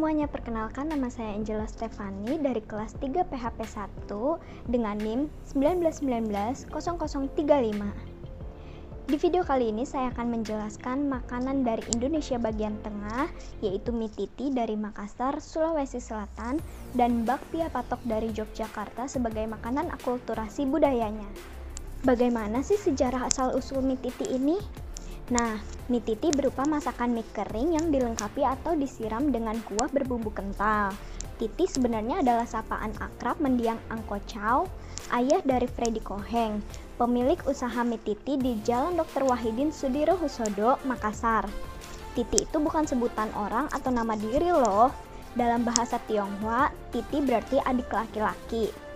semuanya, perkenalkan nama saya Angela Stefani dari kelas 3 PHP 1 dengan NIM 19190035. Di video kali ini saya akan menjelaskan makanan dari Indonesia bagian tengah, yaitu mie titi dari Makassar, Sulawesi Selatan, dan bakpia patok dari Yogyakarta sebagai makanan akulturasi budayanya. Bagaimana sih sejarah asal-usul mie titi ini? Nah, mie titi berupa masakan mie kering yang dilengkapi atau disiram dengan kuah berbumbu kental. Titi sebenarnya adalah sapaan akrab mendiang Angko Chow, ayah dari Freddy Koheng, pemilik usaha mie titi di Jalan Dr. Wahidin Sudirohusodo, Makassar. Titi itu bukan sebutan orang atau nama diri loh. Dalam bahasa Tionghoa, titi berarti adik laki-laki.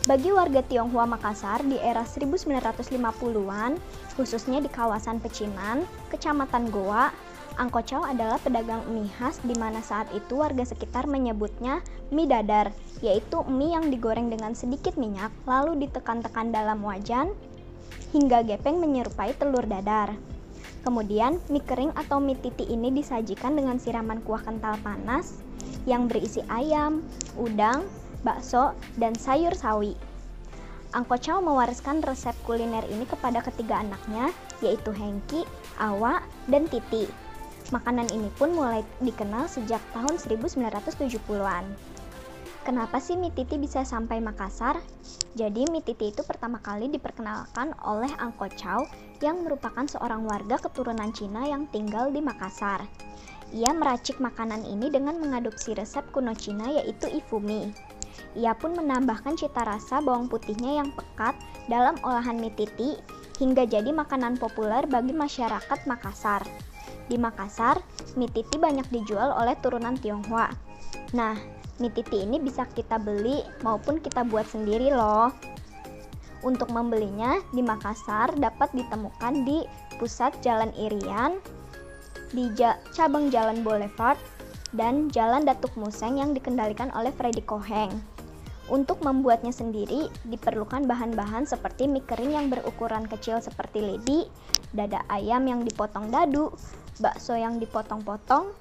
Bagi warga Tionghoa Makassar di era 1950-an, khususnya di kawasan Pecinan, Kecamatan Goa, Angko Chow adalah pedagang mie khas di mana saat itu warga sekitar menyebutnya mie dadar, yaitu mie yang digoreng dengan sedikit minyak lalu ditekan-tekan dalam wajan hingga gepeng menyerupai telur dadar. Kemudian, mie kering atau mie titi ini disajikan dengan siraman kuah kental panas yang berisi ayam, udang, bakso, dan sayur sawi. Angko Chow mewariskan resep kuliner ini kepada ketiga anaknya, yaitu Hengki, Awa, dan Titi. Makanan ini pun mulai dikenal sejak tahun 1970-an. Kenapa sih mie titi bisa sampai Makassar? Jadi mie titi itu pertama kali diperkenalkan oleh Angko Chow yang merupakan seorang warga keturunan Cina yang tinggal di Makassar. Ia meracik makanan ini dengan mengadopsi resep kuno Cina yaitu ifumi. Ia pun menambahkan cita rasa bawang putihnya yang pekat dalam olahan mie titi hingga jadi makanan populer bagi masyarakat Makassar. Di Makassar, mie titi banyak dijual oleh turunan Tionghoa. Nah, mie titi ini bisa kita beli maupun kita buat sendiri loh. Untuk membelinya di Makassar dapat ditemukan di pusat Jalan Irian, di cabang Jalan Boulevard, dan Jalan Datuk Museng yang dikendalikan oleh Freddy Koheng. Untuk membuatnya sendiri, diperlukan bahan-bahan seperti mie kering yang berukuran kecil seperti lidi, dada ayam yang dipotong dadu, bakso yang dipotong-potong,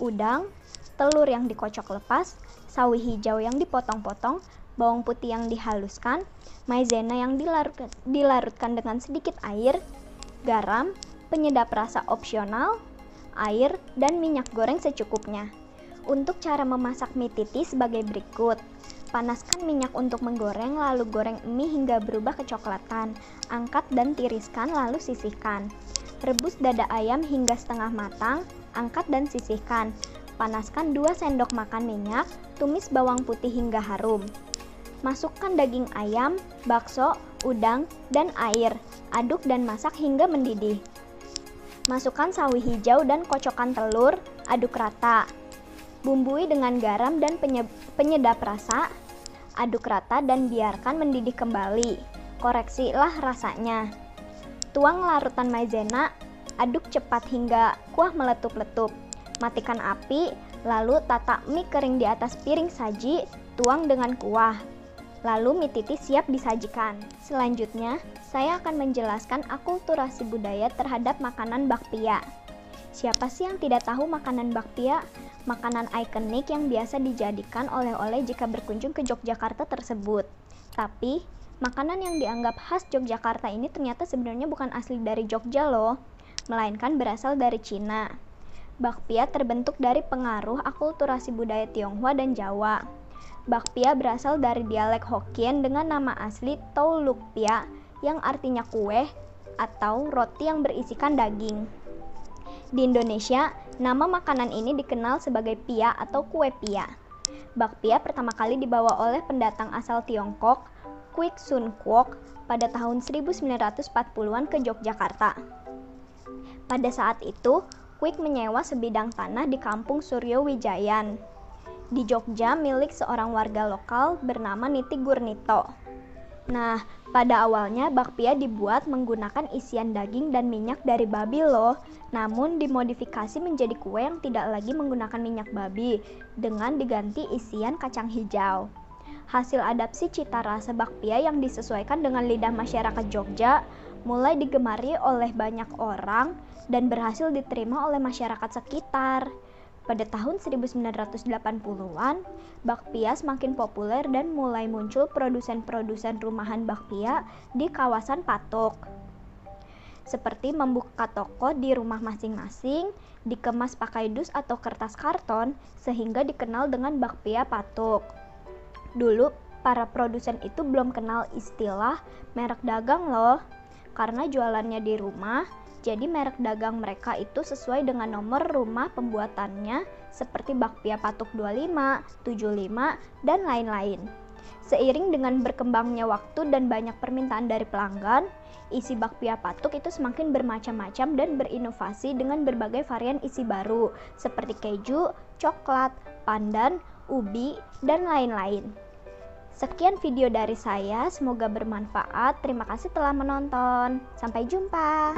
udang, telur yang dikocok lepas, sawi hijau yang dipotong-potong, bawang putih yang dihaluskan, maizena yang dilarutkan dengan sedikit air, garam, penyedap rasa opsional, air, dan minyak goreng secukupnya. Untuk cara memasak mie titi sebagai berikut. Panaskan minyak untuk menggoreng, lalu goreng mie hingga berubah kecoklatan. Angkat dan tiriskan, lalu sisihkan. Rebus dada ayam hingga setengah matang, angkat dan sisihkan. Panaskan 2 sendok makan minyak, tumis bawang putih hingga harum. Masukkan daging ayam, bakso, udang, dan air. Aduk dan masak hingga mendidih. Masukkan sawi hijau dan kocokan telur, aduk rata. Bumbui dengan garam dan penyedap rasa, aduk rata dan biarkan mendidih kembali. Koreksilah rasanya. Tuang larutan maizena, aduk cepat hingga kuah meletup-letup. Matikan api, lalu tata mie kering di atas piring saji, tuang dengan kuah. Lalu mie titi siap disajikan. Selanjutnya, saya akan menjelaskan akulturasi budaya terhadap makanan bakpia. Siapa sih yang tidak tahu makanan bakpia? Makanan ikonik yang biasa dijadikan oleh-oleh jika berkunjung ke Yogyakarta tersebut. Tapi, makanan yang dianggap khas Yogyakarta ini ternyata sebenarnya bukan asli dari Jogja loh, melainkan berasal dari Cina. Bakpia terbentuk dari pengaruh akulturasi budaya Tionghoa dan Jawa. Bakpia berasal dari dialek Hokkien dengan nama asli Tou Luk Pia yang artinya kue atau roti yang berisikan daging. Di Indonesia, nama makanan ini dikenal sebagai pia atau kue pia. Bakpia pertama kali dibawa oleh pendatang asal Tiongkok, Kwik Sun Kwok, pada tahun 1940-an ke Yogyakarta. Pada saat itu, Kwik menyewa sebidang tanah di kampung Suryo Wijayan di Jogja milik seorang warga lokal bernama Niti Gurnito. Nah, pada awalnya bakpia dibuat menggunakan isian daging dan minyak dari babi loh, namun dimodifikasi menjadi kue yang tidak lagi menggunakan minyak babi dengan diganti isian kacang hijau. Hasil adaptasi cita rasa bakpia yang disesuaikan dengan lidah masyarakat Jogja mulai digemari oleh banyak orang dan berhasil diterima oleh masyarakat sekitar. Pada tahun 1980-an, bakpia semakin populer dan mulai muncul produsen-produsen rumahan bakpia di kawasan Patok. Seperti membuka toko di rumah masing-masing, dikemas pakai dus atau kertas karton, sehingga dikenal dengan bakpia Patok. Dulu, para produsen itu belum kenal istilah merek dagang loh, karena jualannya di rumah. Jadi merek dagang mereka itu sesuai dengan nomor rumah pembuatannya seperti bakpia Patok 25, 75, dan lain-lain. Seiring dengan berkembangnya waktu dan banyak permintaan dari pelanggan, isi bakpia Patok itu semakin bermacam-macam dan berinovasi dengan berbagai varian isi baru seperti keju, coklat, pandan, ubi, dan lain-lain. Sekian video dari saya, semoga bermanfaat. Terima kasih telah menonton. Sampai jumpa.